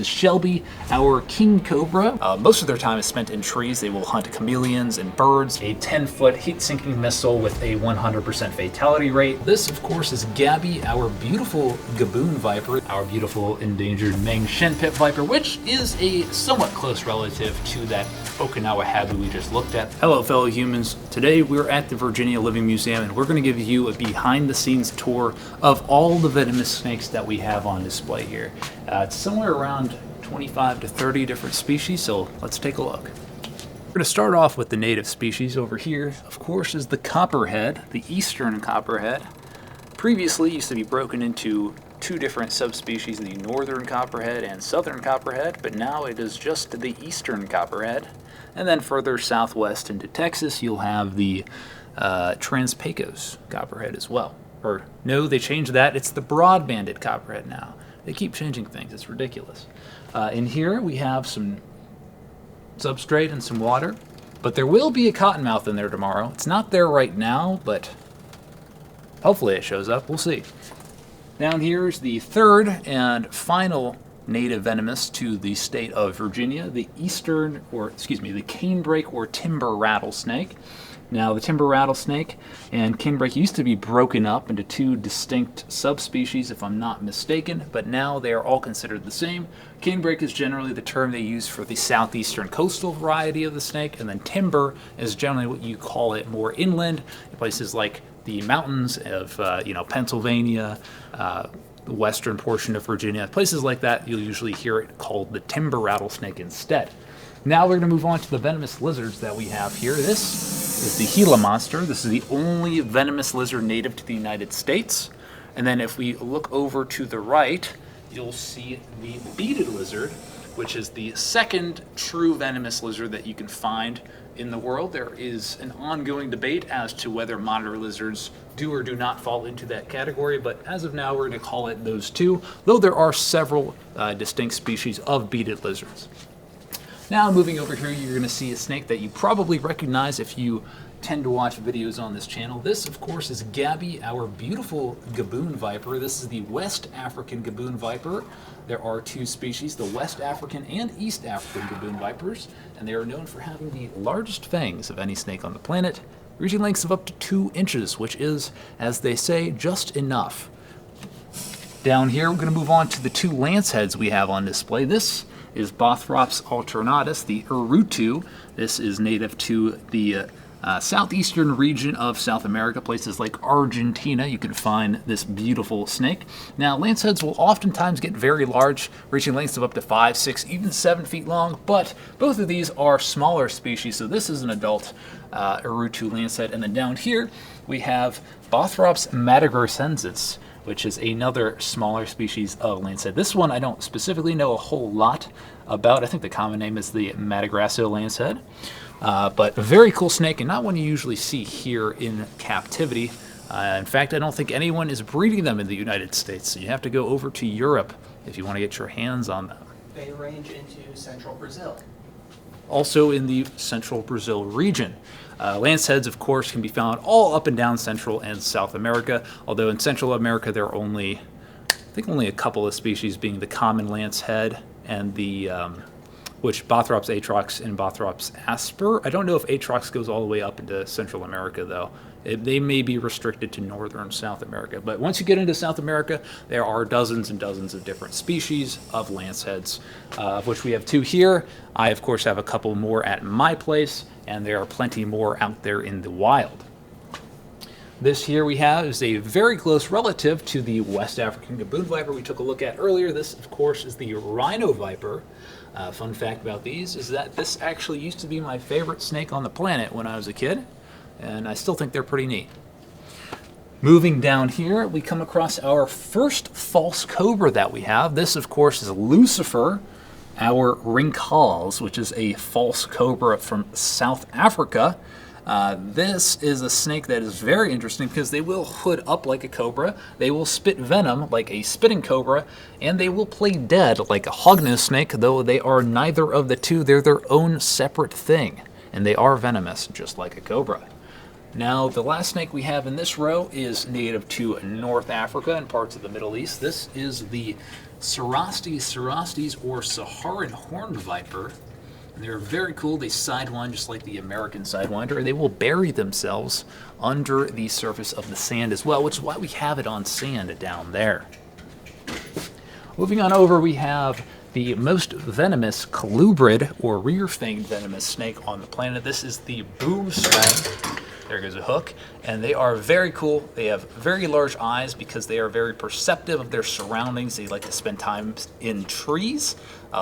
Shelby, our king cobra. Most of their time is spent in trees. They will hunt chameleons and birds. A 10-foot heat-sinking missile with a 100% fatality rate. This, of course, is Gabby, our beautiful gaboon viper, our beautiful endangered Meng shen pit viper, which is a somewhat close relative to that Okinawa habu we just looked at. Hello, fellow humans. Today we're at the Virginia Living Museum, and we're going to give you a behind-the-scenes tour of all the venomous snakes that we have on display here. It's somewhere around 25 to 30 different species, so let's take a look. We're going to start off with the native species. Over here, of course, is the copperhead, the eastern copperhead. Previously used to be broken into two different subspecies, the northern copperhead and southern copperhead, but now it is just the eastern copperhead. And then further southwest into Texas, you'll have the Trans-Pecos copperhead as well. Or no, they changed that. It's the broad-banded copperhead now. They keep changing things. It's ridiculous. In here, we have some substrate and some water, but there will be a cottonmouth in there tomorrow. It's not there right now, but hopefully it shows up. We'll see. Down here is the third and final native venomous to the state of Virginia, the the canebrake or timber rattlesnake. Now, the timber rattlesnake and canebrake used to be broken up into two distinct subspecies, if I'm not mistaken, but now they are all considered the same. Canebrake is generally the term they use for the southeastern coastal variety of the snake, and then timber is generally what you call it more inland, in places like the mountains of Pennsylvania, the western portion of Virginia, places like that. You'll usually hear it called the timber rattlesnake instead. Now we're going to move on to the venomous lizards that we have here. This is the Gila monster. This is the only venomous lizard native to the United States. And then if we look over to the right, you'll see the beaded lizard, which is the second true venomous lizard that you can find in the world. There is an ongoing debate as to whether monitor lizards do or do not fall into that category, but as of now, we're going to call it those two, though there are several distinct species of beaded lizards. Now, moving over here, you're going to see a snake that you probably recognize if you tend to watch videos on this channel. This, of course, is Gabby, our beautiful gaboon viper. This is the West African gaboon viper. There are two species, the West African and East African gaboon vipers, and they are known for having the largest fangs of any snake on the planet, reaching lengths of up to 2 inches, which is, as they say, just enough. Down here, we're going to move on to the two lanceheads we have on display. This is Bothrops alternatus, the Urutu. This is native to the southeastern region of South America, places like Argentina. You can find this beautiful snake. Now, lanceheads will oftentimes get very large, reaching lengths of up to 5, 6, even 7 feet long, but both of these are smaller species, so this is an adult Urutu lancehead. And then down here, we have Bothrops madagascensis, which is another smaller species of lancehead. This one I don't specifically know a whole lot about. I think the common name is the Madagascar lancehead. But a very cool snake, and not one you usually see here in captivity. In fact, I don't think anyone is breeding them in the United States, so you have to go over to Europe if you want to get your hands on them. They range into central Brazil. Also in the central Brazil region. Lanceheads, of course, can be found all up and down Central and South America, although in Central America there are only a couple of species, being the common lancehead and the Bothrops atrox and Bothrops asper. I don't know if atrox goes all the way up into Central America, though. They may be restricted to northern South America. But once you get into South America, there are dozens and dozens of different species of lanceheads, of which we have 2 here. I, of course, have a couple more at my place, and there are plenty more out there in the wild. This here we have is a very close relative to the West African gaboon viper we took a look at earlier. This, of course, is the rhino viper. Fun fact about these is that this actually used to be my favorite snake on the planet when I was a kid, and I still think they're pretty neat. Moving down here, we come across our first false cobra that we have. This, of course, is Lucifer, our Rinkals, which is a false cobra from South Africa. This is a snake that is very interesting because they will hood up like a cobra, they will spit venom like a spitting cobra, and they will play dead like a hognose snake, though they are neither of the two. They're their own separate thing, and they are venomous, just like a cobra. Now, the last snake we have in this row is native to North Africa and parts of the Middle East. This is the Cerastes or Saharan horned viper. And they're very cool. They sidewind just like the American sidewinder. They will bury themselves under the surface of the sand as well, which is why we have it on sand down there. Moving on over, we have the most venomous colubrid or rear-fanged venomous snake on the planet. This is the boomslang. There goes a hook. And they are very cool. They have very large eyes because they are very perceptive of their surroundings. They like to spend time in trees.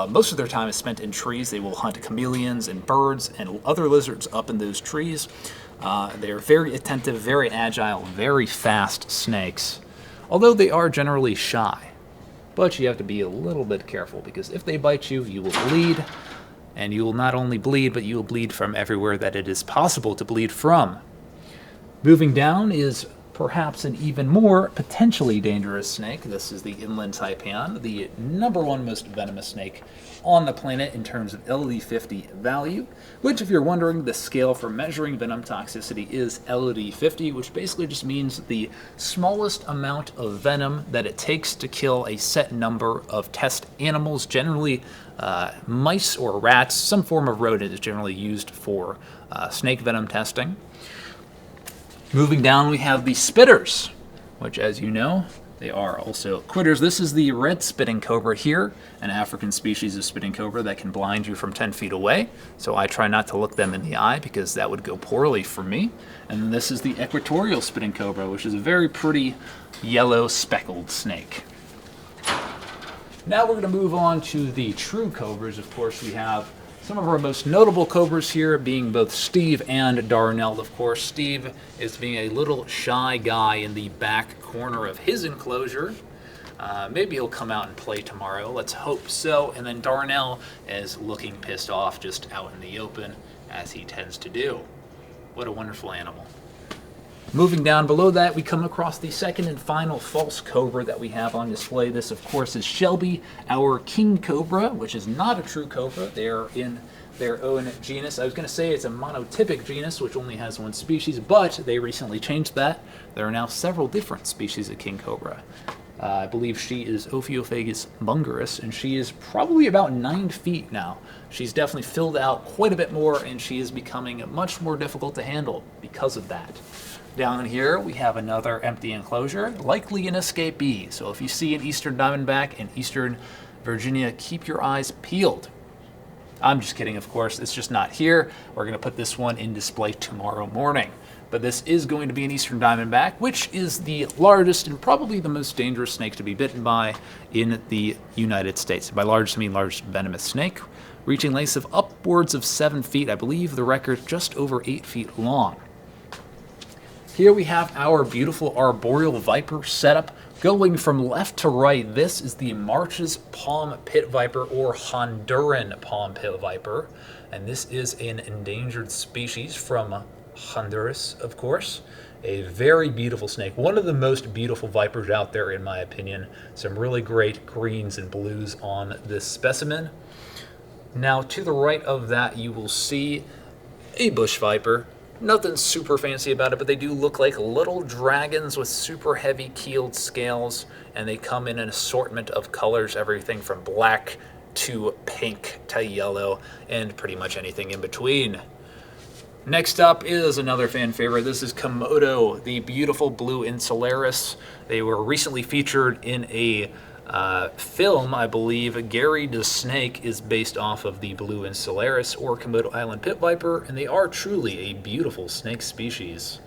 Most of their time is spent in trees. They will hunt chameleons and birds and other lizards up in those trees. They are very attentive, very agile, very fast snakes, although they are generally shy. But you have to be a little bit careful because if they bite you, you will bleed. And you will not only bleed, but you will bleed from everywhere that it is possible to bleed from. Moving down is perhaps an even more potentially dangerous snake. This is the inland taipan, the #1 most venomous snake on the planet in terms of LD50 value, which, if you're wondering, the scale for measuring venom toxicity is LD50, which basically just means the smallest amount of venom that it takes to kill a set number of test animals, generally mice or rats. Some form of rodent is generally used for snake venom testing. Moving down, we have the spitters, which, as you know, they are also quitters. This is the red spitting cobra here, an African species of spitting cobra that can blind you from 10 feet away. So I try not to look them in the eye because that would go poorly for me. And then this is the equatorial spitting cobra, which is a very pretty yellow speckled snake. Now we're going to move on to the true cobras. Of course, we have some of our most notable cobras here being both Steve and Darnell. Of course, Steve is being a little shy guy in the back corner of his enclosure. Maybe he'll come out and play tomorrow. Let's hope so. And then Darnell is looking pissed off just out in the open, as he tends to do. What a wonderful animal. Moving down below that, we come across the second and final false cobra that we have on display. This, of course, is Shelby, our king cobra, which is not a true cobra. They are in their own genus. I was going to say it's a monotypic genus, which only has one species, but they recently changed that. There are now several different species of king cobra. I believe she is Ophiophagus bungarus, and she is probably about 9 feet now. She's definitely filled out quite a bit more, and she is becoming much more difficult to handle because of that. Down here, we have another empty enclosure, likely an escapee. So if you see an eastern diamondback in eastern Virginia, keep your eyes peeled. I'm just kidding, of course. It's just not here. We're going to put this one in display tomorrow morning. But this is going to be an eastern diamondback, which is the largest and probably the most dangerous snake to be bitten by in the United States. By large, I mean large venomous snake, reaching lengths of upwards of 7 feet. I believe the record just over 8 feet long. Here we have our beautiful arboreal viper setup. Going from left to right, this is the March's palm pit viper or Honduran palm pit viper. And this is an endangered species from Honduras, of course. A very beautiful snake. One of the most beautiful vipers out there, in my opinion. Some really great greens and blues on this specimen. Now, to the right of that, you will see a bush viper. Nothing super fancy about it, but they do look like little dragons with super heavy keeled scales, and they come in an assortment of colors, everything from black to pink to yellow, and pretty much anything in between. Next up is another fan favorite. This is Komodo, the beautiful blue insularis. They were recently featured in a film, I believe. Gary the Snake is based off of the blue insularis or Komodo Island pit viper, and they are truly a beautiful snake species.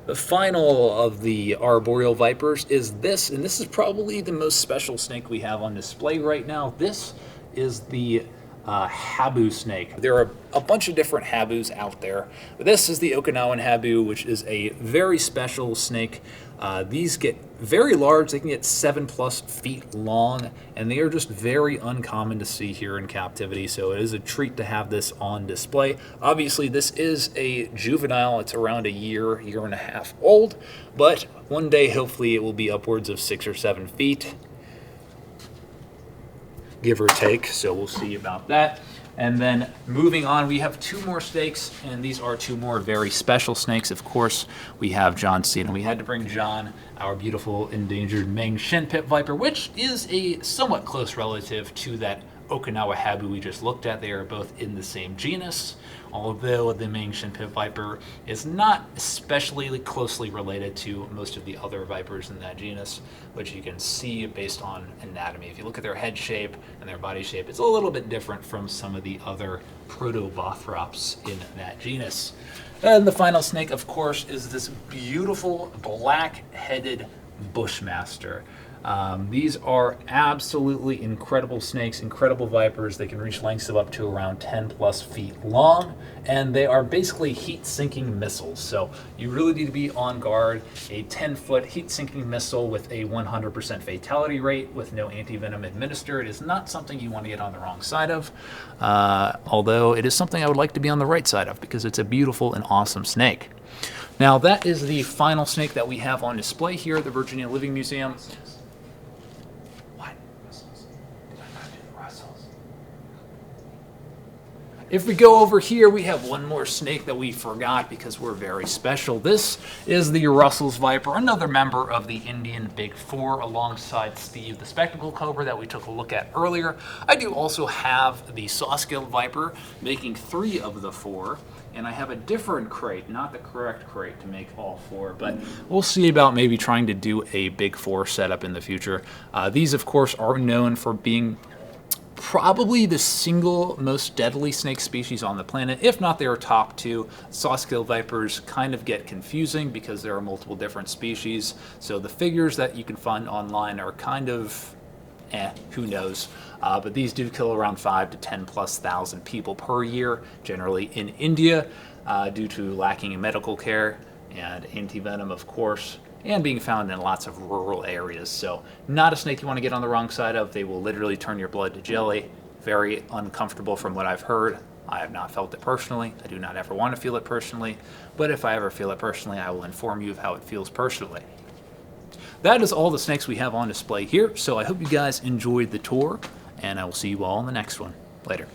The final of the arboreal vipers is this, and this is probably the most special snake we have on display right now. This is the habu snake. There are a bunch of different habus out there, but this is the Okinawan habu, which is a very special snake. These get very large. They can get 7+ feet long, and they are just very uncommon to see here in captivity, so it is a treat to have this on display. Obviously, this is a juvenile. It's around a year, year and a half old, but one day, hopefully, it will be upwards of 6 or 7 feet. Give or take, so we'll see about that. And then moving on, we have 2 more snakes, and these are 2 more very special snakes. Of course, we have John Cena. We had to bring John, our beautiful endangered Meng shin pit viper, which is a somewhat close relative to that Okinawa habu we just looked at. They are both in the same genus, although the Meng shin pit viper is not especially closely related to most of the other vipers in that genus, which you can see based on anatomy. If you look at their head shape and their body shape, it's a little bit different from some of the other protobothrops in that genus. And the final snake, of course, is this beautiful black-headed bushmaster. These are absolutely incredible snakes, incredible vipers. They can reach lengths of up to around 10 plus feet long, and they are basically heat-sinking missiles. So you really need to be on guard. A 10-foot heat-sinking missile with a 100% fatality rate with no anti-venom administered is not something you want to get on the wrong side of, although it is something I would like to be on the right side of because it's a beautiful and awesome snake. Now that is the final snake that we have on display here at the Virginia Living Museum. If we go over here, we have one more snake that we forgot because we're very special. This is the Russell's viper, another member of the Indian Big Four, alongside Steve, the spectacle cobra that we took a look at earlier. I do also have the saw-scaled viper, making 3 of the 4. And I have a different crate, not the correct crate to make all 4, but we'll see about maybe trying to do a Big Four setup in the future. These, of course, are known for being probably the single most deadly snake species on the planet. If not, they are top 2. Saw-scaled vipers kind of get confusing because there are multiple different species. So the figures that you can find online are kind of who knows. But these do kill around 5 to 10 plus thousand people per year, generally in India, due to lacking in medical care and anti-venom, of course, and being found in lots of rural areas. So not a snake you want to get on the wrong side of. They will literally turn your blood to jelly. Very uncomfortable from what I've heard. I have not felt it personally. I do not ever want to feel it personally. But if I ever feel it personally, I will inform you of how it feels personally. That is all the snakes we have on display here. So I hope you guys enjoyed the tour, and I will see you all in the next one. Later.